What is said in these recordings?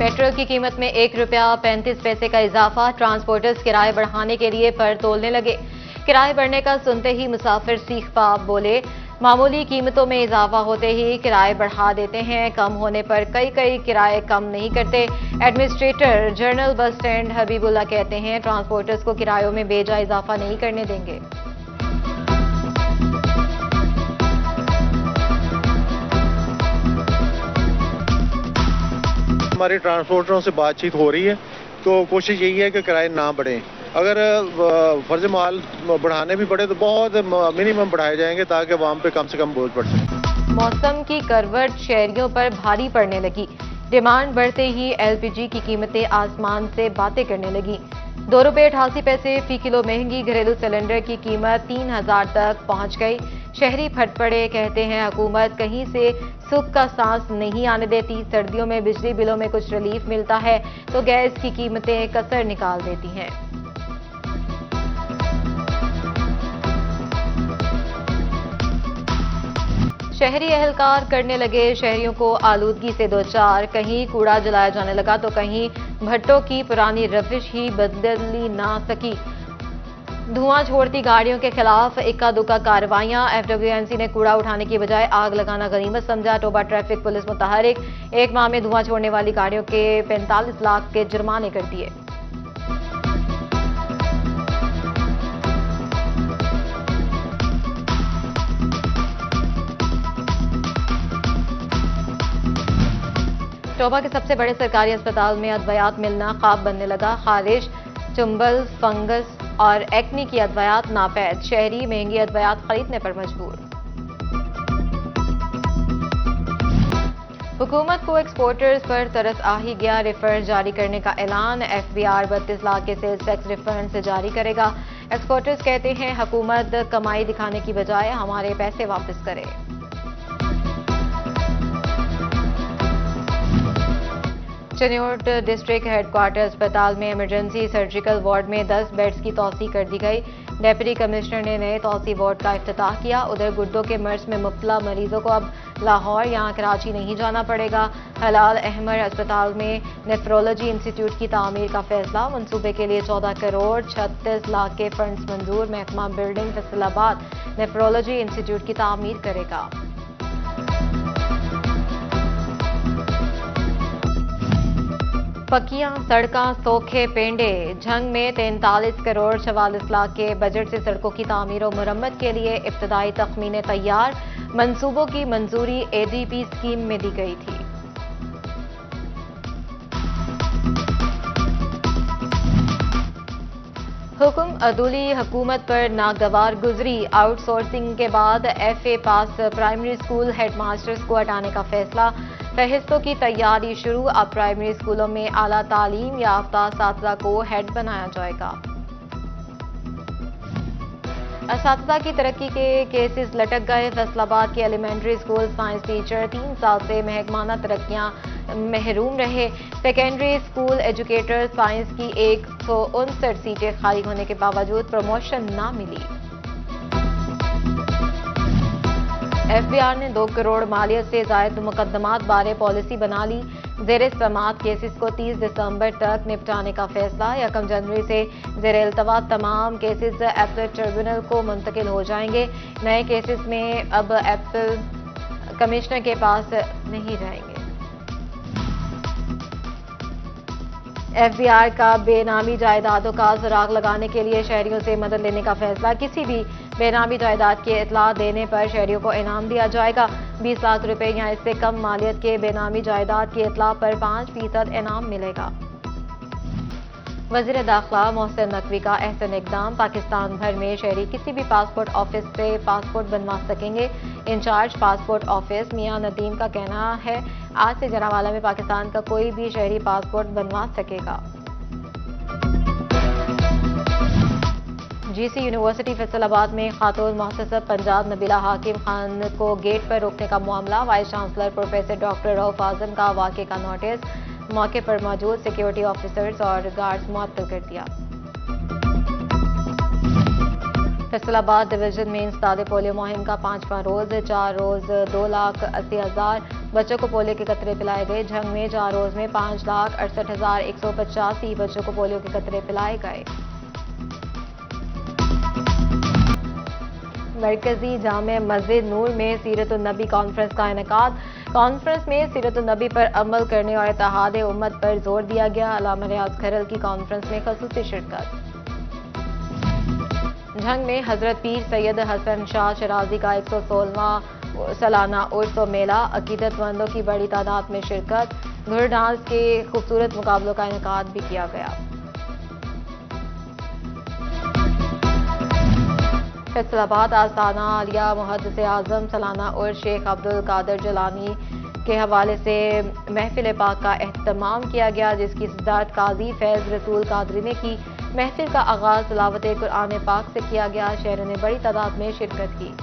Petrol की कीमत में 1 रुपया 35 पैसे का इजाफा। ट्रांसपोर्टर्स किराए बढ़ाने के लिए पर तोलने लगे। किराए बढ़ने का सुनते ही मुसाफिर सीख पाप बोले, मामूली कीमतों में इजाफा होते ही किराए बढ़ा देते हैं। कम होने पर कई किराए कम नहीं करते। Administrator general bus stand Habibullah कहते हैं, ट्रांसपोर्टर्स को किरायों में बेजा इजाफा नहीं करने देंगे। हमारे ट्रांसपोर्टरों से बातचीत हो रही है तो कोशिश यही है कि किराए ना बढ़े। अगर फर्ज माल बढ़ाने भी पड़े तो बहुत मिनिमम बढ़ाए जाएंगे ताकि आवाम पे कम से कम बोझ पड़ सके। मौसम की करवट शहरियों पर भारी पड़ने लगी। डिमांड बढ़ते ही एलपीजी की कीमतें आसमान से बातें करने लगी। 2 रुपये 88 पैसे फी किलो महंगी घरेलू सिलेंडर की कीमत 3000 तक पहुंच गई। शहरी फट पड़े, कहते हैं हुकूमत कहीं से सुख का सांस नहीं आने देती। सर्दियों में बिजली बिलों में कुछ रिलीफ मिलता है तो गैस की कीमतें कसर निकाल देती हैं। शहरी एहलकार करने लगे शहरियों को आलूदगी से दो चार। कहीं कूड़ा जलाया जाने लगा तो कहीं भट्टों की पुरानी रविश ही बदली ना सकी। धुआं छोड़ती गाड़ियों के खिलाफ इक्का दुक्का कार्रवाइयां। एफडब्ल्यूएमसी ने कूड़ा उठाने की बजाय आग लगाना गनीमत समझा। Toba traffic police मुतहरिक। 1 माह में धुआं छोड़ने वाली गाड़ियों के 45 लाख के जुर्माने कर दिए। टोबा के सबसे बड़े सरकारी अस्पताल में अद्वयात मिलना ख्वाब बनने लगा। खारिश, चुंबल, फंगस और एक्नी की अद्वयात नापैद। शहरी महंगी अद्वयात खरीदने पर मजबूर। हुकूमत को एक्सपोर्टर्स पर तरस आ ही गया। रिफंड जारी करने का ऐलान। एफबीआर 32 लाख के सेल्स टैक्स रिफंड से जारी करेगा। एक्सपोर्टर्स कहते हैं, हुकूमत कमाई दिखाने की बजाय हमारे पैसे वापस करे। चिन्योट डिस्ट्रिक्ट हेडक्वार्टर अस्पताल में इमरजेंसी सर्जिकल वार्ड में 10 बेड्स की तौसी कर दी गई। डेप्यूटी कमिश्नर ने नए तौसी वार्ड का इफ्तिताह किया। उधर गुर्दों के मर्ज में मुब्तला मरीजों को अब लाहौर या कराची नहीं जाना पड़ेगा। हलाल अहमद अस्पताल में नेफ्रोलॉजी इंस्टीट्यूट की तामीर का फैसला। मंसूबे के लिए 14 करोड़ 36 लाख के फंड्स मंजूर। महकमा बिल्डिंग फैसलाबाद नेफ्रोलॉजी इंस्टीट्यूट की तामीर करेगा। पक्कियां सड़कां सोखे पेंडे। झंग में 43 करोड़ 44 लाख के बजट से सड़कों की तामीर और मुरम्मत के लिए इब्तदाई तखमीने तैयार। मंसूबों की मंजूरी एडीपी स्कीम में दी गई थी। हुक्म अदूली हुकूमत पर नागवार गुजरी। आउटसोर्सिंग के बाद एफए पास प्राइमरी स्कूल हेडमास्टर्स को हटाने का फैसला। फहरिस्तों की तैयारी शुरू। अब प्राइमरी स्कूलों में आला तालीम याफ्ता असातिज़ा को हेड बनाया जाएगा। असातिज़ा की तरक्की के केसेस लटक गए। फैसलाबाद के एलिमेंट्री स्कूल साइंस टीचर 3 साल से महकमाना तरक्कियां महरूम रहे। सेकेंडरी स्कूल एजुकेटर साइंस की 159 सीटें खाली होने के बावजूद प्रमोशन ना मिली। एफबीआर ने 2 करोड़ मालियत से जायद मुकदमात बारे पॉलिसी बना ली। ज़ेर समात केसेस को 30 दिसंबर तक निपटाने का फैसला। 1 जनवरी से ज़ेर इल्तवा तमाम केसेस एपलेट ट्रिब्यूनल को मुंतकिल हो जाएंगे। नए केसेस में अब एपल कमिश्नर के पास नहीं जाएंगे। एफबीआर का बेनामी जायदादों का सुराग लगाने के लिए शहरियों से मदद लेने का फैसला। किसी भी बेनामी जायदाद की इतला देने पर शहरियों को इनाम दिया जाएगा। 20 लाख रुपए या इससे कम मालियत के बेनामी जायदाद की इतला पर 5% इनाम मिलेगा। वज़ीर दाखिला मोहसिन नकवी का अहसन इक़दाम। पाकिस्तान भर में शहरी किसी भी पासपोर्ट ऑफिस से पासपोर्ट बनवा सकेंगे। इंचार्ज पासपोर्ट ऑफिस मियां नदीम का कहना है, आज से जनावाला में पाकिस्तान का कोई भी शहरी पासपोर्ट बनवा सकेगा। जीसी यूनिवर्सिटी फैसलाबाद में खातून मुहतसब पंजाब नबीला हाकिम खान को गेट पर रोकने का मामला। Vice chancellor professor doctor Rauf Azam का वाक़े का नोटिस। मौके पर मौजूद सिक्योरिटी ऑफिसर्स और गार्ड्स मुअत्तल कर दिया। फैसलाबाद डिवीजन में इंसदाद पोलियो मुहिम का 5वां रोज। 4 रोज 2,80,000 बच्चों को पोलियो के कतरे पिलाए गए। झंग में 4 रोज में 5,68,185 बच्चों को पोलियो के कतरे पिलाए गए। मरकजी जामे मस्जिद नूर में सीरत-उन-नबी कॉन्फ्रेंस का इनेकाद। कॉन्फ्रेंस में सीरत-उन-नबी पर अमल करने और इत्तेहाद उम्मत पर जोर दिया गया। अल्लामा रियाज खरल की कॉन्फ्रेंस में खसूसी शिरकत। झंग में हजरत पीर सैयद हसन शाह शराजी का 116वां सालाना उर्स व मेला। अकीदतमंदों की बड़ी तादाद में शिरकत। घुड़ डांस के खूबसूरत मुकाबलों का इनेकाद भी किया गया। फैसलाबाद आस्थाना आलिया मुहद्दिस आजम सालाना उर्स शेख अब्दुल कादिर जिलानी के हवाले से महफिल पाक का एहतमाम किया गया, जिसकी सदारत काजी फैज रसूल कादरी ने की। महफिल का आगाज तिलावत कुरान पाक से किया गया। शहरों ने बड़ी तादाद में शिरकत की।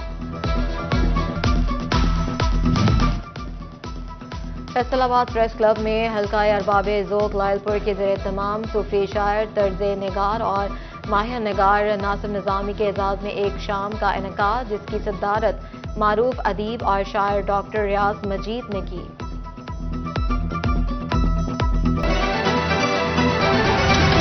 फैसलाबाद प्रेस क्लब में हल्का अरबाब ज़ौक़ लायलपुर के ज़ेर तमाम सूफी शायर, तर्ज निगार और माहिर निगार नासिर निज़ामी के एजाज में एक शाम का इनेकाद, जिसकी सदारत मारूफ अदीब और शायर डॉक्टर रियाज मजीद ने की।